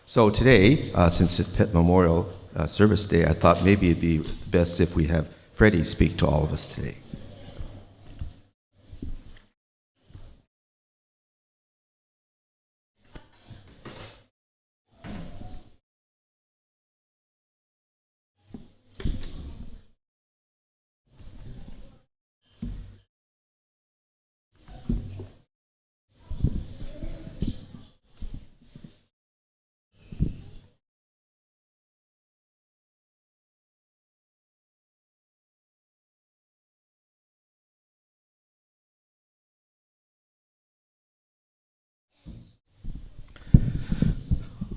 So today, since it's Pet Memorial Service Day, I thought maybe it'd be best if we have Freddie speak to all of us today.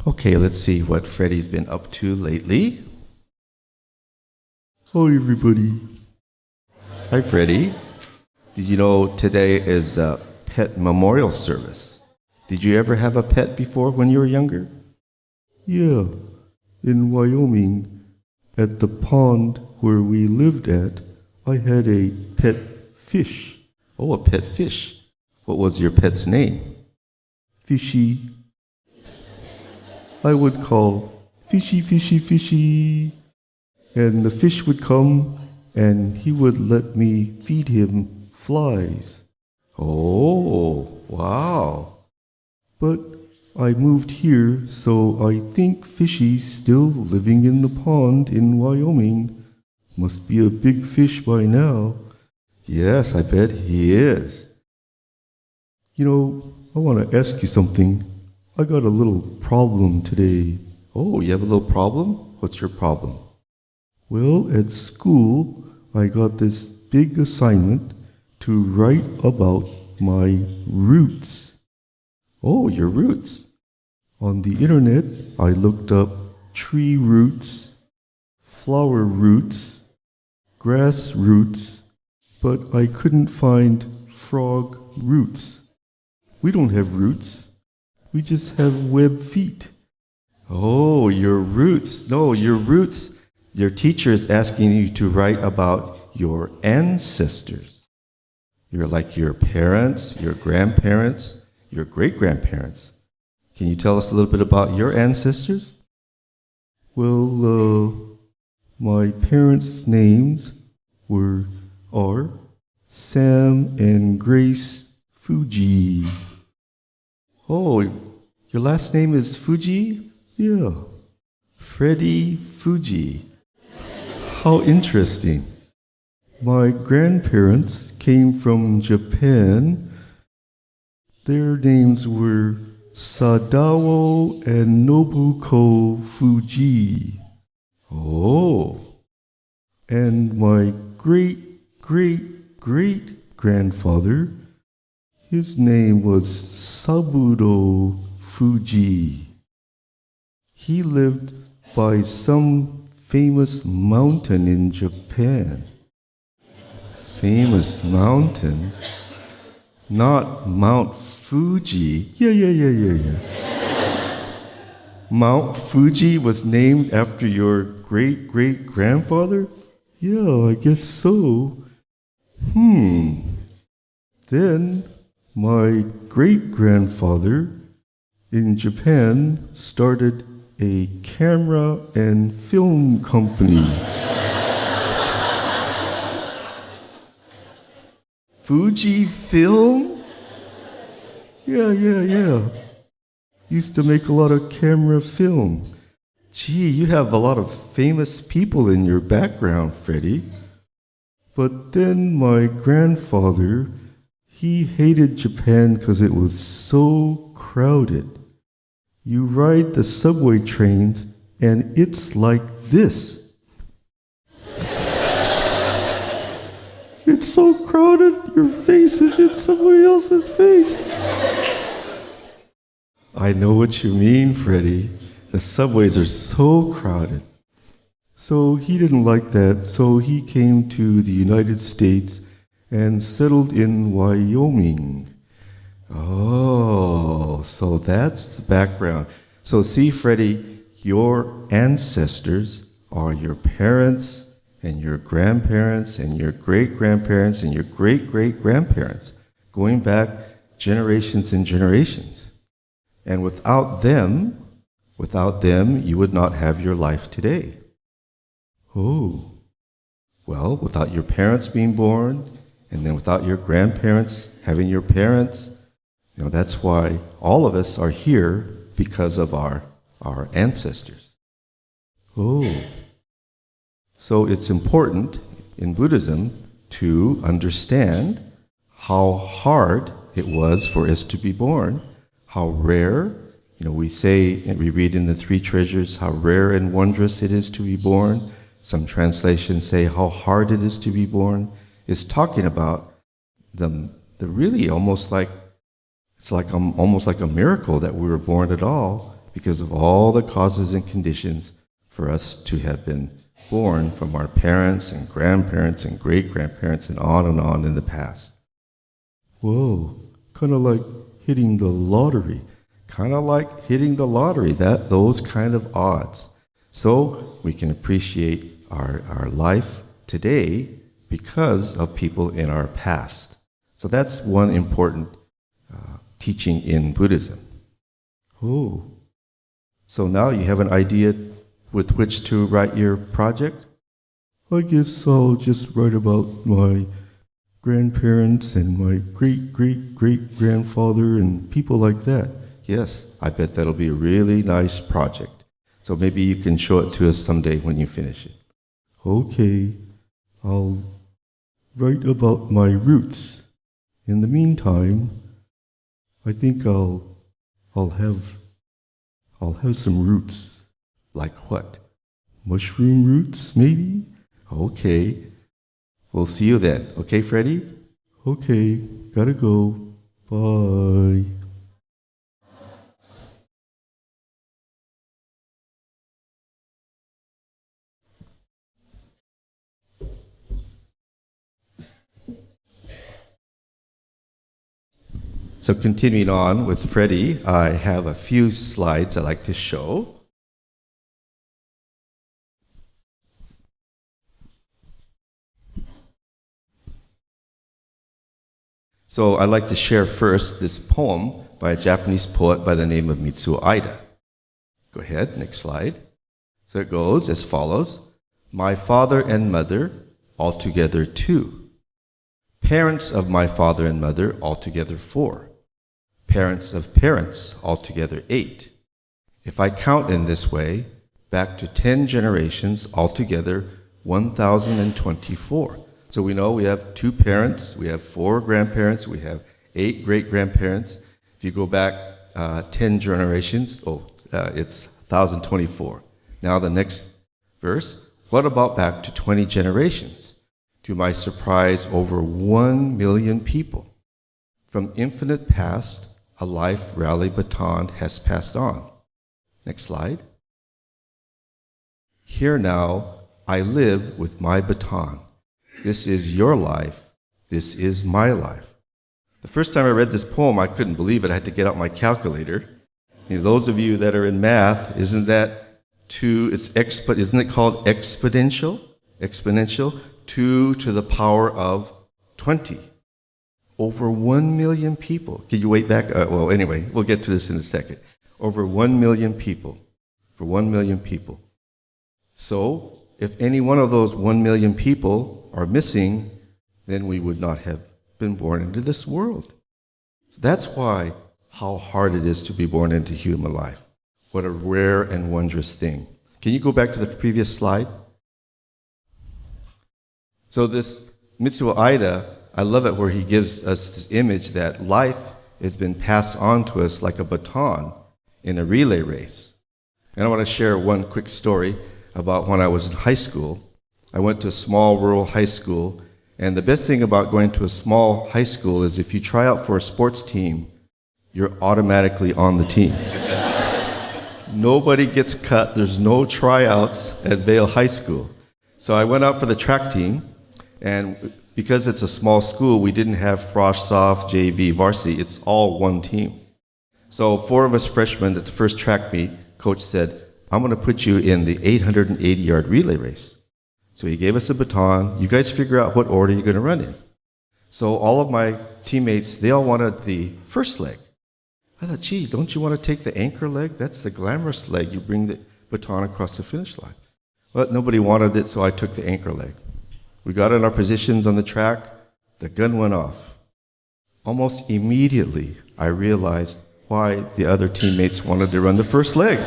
Okay, let's see what Freddie's been up to lately. Hi, everybody. Hi, Freddie. Did you know today is a pet memorial service? Did you ever have a pet before when you were younger? Yeah, in Wyoming, at the pond where we lived at, I had a pet fish. Oh, a pet fish. What was your pet's name? Fishy. I would call fishy, fishy, fishy. And the fish would come and he would let me feed him flies. Oh, wow. But I moved here, so I think Fishy's still living in the pond in Wyoming. Must be a big fish by now. Yes, I bet he is. You know, I want to ask you something. I got a little problem today. Oh, you have a little problem? What's your problem? Well, at school, I got this big assignment to write about my roots. Oh, your roots. On the internet, I looked up tree roots, flower roots, grass roots, but I couldn't find frog roots. We don't have roots. We just have web feet. Oh, your roots. No, your roots. Your teacher is asking you to write about your ancestors. You're like your parents, your grandparents, your great-grandparents. Can you tell us a little bit about your ancestors? Well, my parents' names are Sam and Grace Fuji. Oh, your last name is Fuji? Yeah. Freddie Fuji. How interesting. My grandparents came from Japan. Their names were Sadao and Nobuko Fuji. Oh. And my great-great-great-grandfather, his name was Saburo Fuji. He lived by some famous mountain in Japan. Famous mountain? Not Mount Fuji. Yeah. Mount Fuji was named after your great-great-grandfather? Yeah, I guess so. Then my great-grandfather in Japan started a camera and film company. Fuji Film? Yeah. Used to make a lot of camera film. Gee, you have a lot of famous people in your background, Freddie. But then my grandfather, he hated Japan because it was so crowded. You ride the subway trains and it's like this. It's so crowded, your face is in somebody else's face. I know what you mean, Freddie. The subways are so crowded. So he didn't like that, so he came to the United States and settled in Wyoming. Oh, so that's the background. So see, Freddie, your ancestors are your parents and your grandparents and your great-grandparents and your great-great-grandparents, going back generations and generations. And without them, Without them, you would not have your life today. Oh, well, without your parents being born, and then without your grandparents having your parents, that's why all of us are here because of our ancestors. Oh, so it's important in Buddhism to understand how hard it was for us to be born, how rare, we say, and we read in the Three Treasures, how rare and wondrous it is to be born. Some translations say how hard it is to be born. It's talking about the really almost like, it's like almost like a miracle that we were born at all because of all the causes and conditions for us to have been born from our parents and grandparents and great-grandparents and on in the past. Whoa, kind of like hitting the lottery. Kind of like hitting the lottery, those kind of odds. So we can appreciate our life today because of people in our past. So that's one important teaching in Buddhism. Oh, so now you have an idea with which to write your project? I guess I'll just write about my grandparents and my great-great-great-grandfather and people like that. Yes, I bet that'll be a really nice project. So maybe you can show it to us someday when you finish it. Okay, I'll write about my roots. In the meantime, I think I'll have some roots. Like what? Mushroom roots, maybe? Okay. We'll see you then. Okay, Freddie? Okay, gotta go. Bye. So continuing on with Freddie, I have a few slides I'd like to show. So I'd like to share first this poem by a Japanese poet by the name of Mitsuo Aida. Go ahead, next slide. So it goes as follows. My father and mother, altogether 2. Parents of my father and mother, altogether 4. Parents of parents, altogether 8. If I count in this way, back to 10 generations, altogether 1,024. So we know we have 2 parents, we have 4 grandparents, we have 8 great-grandparents. If you go back 10 generations, it's 1,024. Now the next verse, what about back to 20 generations? To my surprise, over 1 million people. From infinite past, a life rally baton has passed on. Next slide. Here now, I live with my baton. This is your life. This is my life. The first time I read this poem, I couldn't believe it. I had to get out my calculator. Those of you that are in math, isn't it called exponential? Exponential, 2 to the power of 20. Over 1 million people. Can you wait back? Anyway, we'll get to this in a second. Over 1 million people. For 1 million people. So, if any one of those 1 million people are missing, then we would not have been born into this world. So that's why how hard it is to be born into human life. What a rare and wondrous thing. Can you go back to the previous slide? So this Mitsuo Aida, I love it where he gives us this image that life has been passed on to us like a baton in a relay race. And I want to share one quick story about when I was in high school. I went to a small rural high school, and the best thing about going to a small high school is if you try out for a sports team, you're automatically on the team. Nobody gets cut. There's no tryouts at Vail High School. So I went out for the track team, and because it's a small school, we didn't have frosh, soft, JV, varsity. It's all one team. So 4 of us freshmen at the first track meet, coach said, I'm going to put you in the 880-yard relay race. So he gave us a baton. You guys figure out what order you're going to run in. So all of my teammates, they all wanted the first leg. I thought, gee, don't you want to take the anchor leg? That's the glamorous leg. You bring the baton across the finish line. But nobody wanted it, so I took the anchor leg. We got in our positions on the track. The gun went off. Almost immediately, I realized why the other teammates wanted to run the first leg.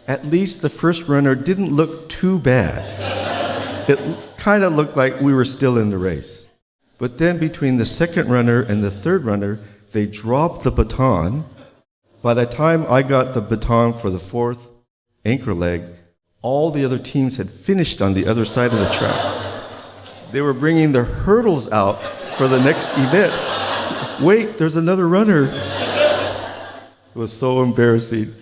At least the first runner didn't look too bad. It kind of looked like we were still in the race. But then between the second runner and the third runner, they dropped the baton. By the time I got the baton for the fourth anchor leg, all the other teams had finished on the other side of the track. They were bringing their hurdles out for the next event. Wait, there's another runner. It was so embarrassing.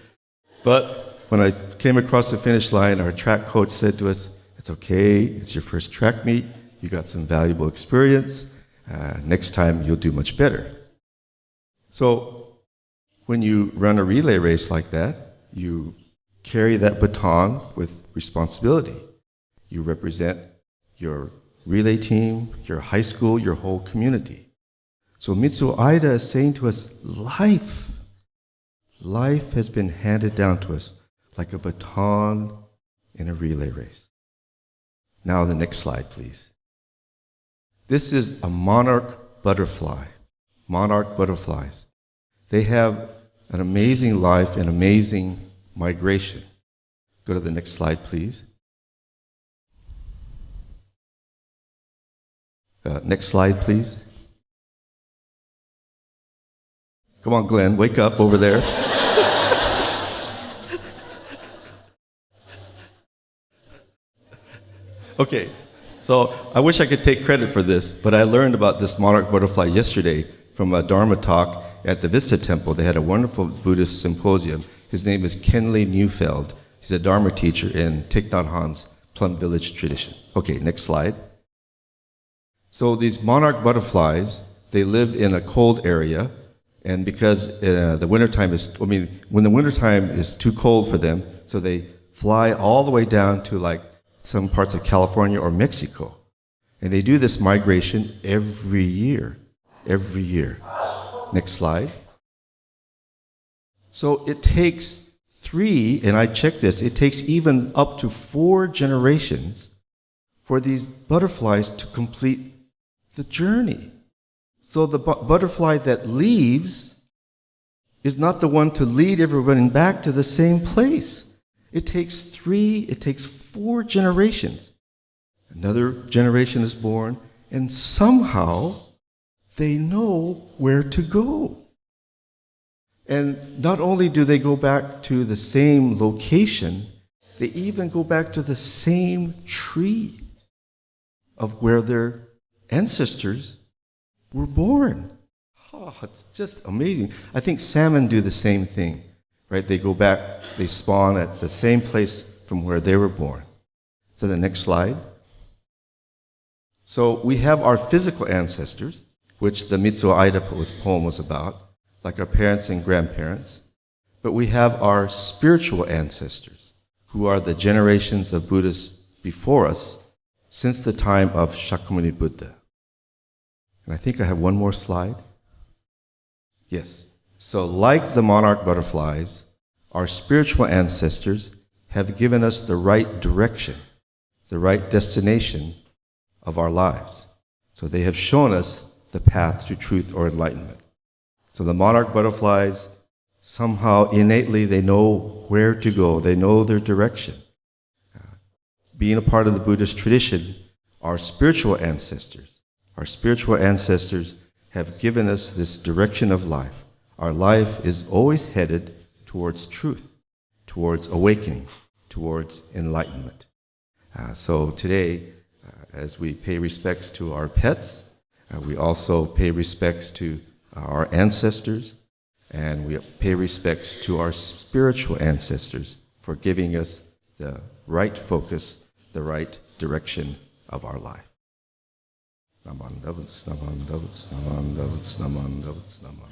But when I came across the finish line, our track coach said to us, "It's okay, it's your first track meet. You got some valuable experience. Next time you'll do much better." So when you run a relay race like that, you carry that baton with responsibility. You represent your relay team, your high school, your whole community. So Mitsuo Aida is saying to us, life has been handed down to us like a baton in a relay race. Now the next slide, please. This is a monarch butterfly. Monarch butterflies. They have an amazing life and amazing migration. Go to the next slide, please. Next slide, please. Come on, Glenn, wake up over there. Okay, so I wish I could take credit for this, but I learned about this monarch butterfly yesterday from a Dharma talk at the Vista Temple. They had a wonderful Buddhist symposium. His name is Kenley Neufeld. He's a Dharma teacher in Thich Nhat Hanh's Plum Village tradition. Okay, next slide. So these monarch butterflies, they live in a cold area, and because the wintertime when the wintertime is too cold for them, so they fly all the way down to like some parts of California or Mexico. And they do this migration every year. Next slide. So it takes 3, and I checked this, it takes even up to 4 generations for these butterflies to complete the journey. So the butterfly that leaves is not the one to lead everyone back to the same place. It takes 4 generations. Another generation is born, and somehow they know where to go. And not only do they go back to the same location, they even go back to the same tree of where their ancestors were born. Oh, it's just amazing. I think salmon do the same thing, right? They go back, they spawn at the same place from where they were born. So the next slide. So we have our physical ancestors, which the Mitsuo Aida poem was about, like our parents and grandparents. But we have our spiritual ancestors, who are the generations of Buddhists before us since the time of Shakyamuni Buddha. And I think I have one more slide. Yes. So like the monarch butterflies, our spiritual ancestors have given us the right direction, the right destination of our lives. So they have shown us the path to truth or enlightenment. So the monarch butterflies, somehow innately they know where to go. They know their direction. Being a part of the Buddhist tradition, our spiritual ancestors have given us this direction of life. Our life is always headed towards truth, towards awakening, towards enlightenment. So today, as we pay respects to our pets, we also pay respects to our ancestors, and we pay respects to our spiritual ancestors for giving us the right focus, the right direction of our life. Naman Davats, Naman Davats, Naman Davats, Naman Davats, Naman.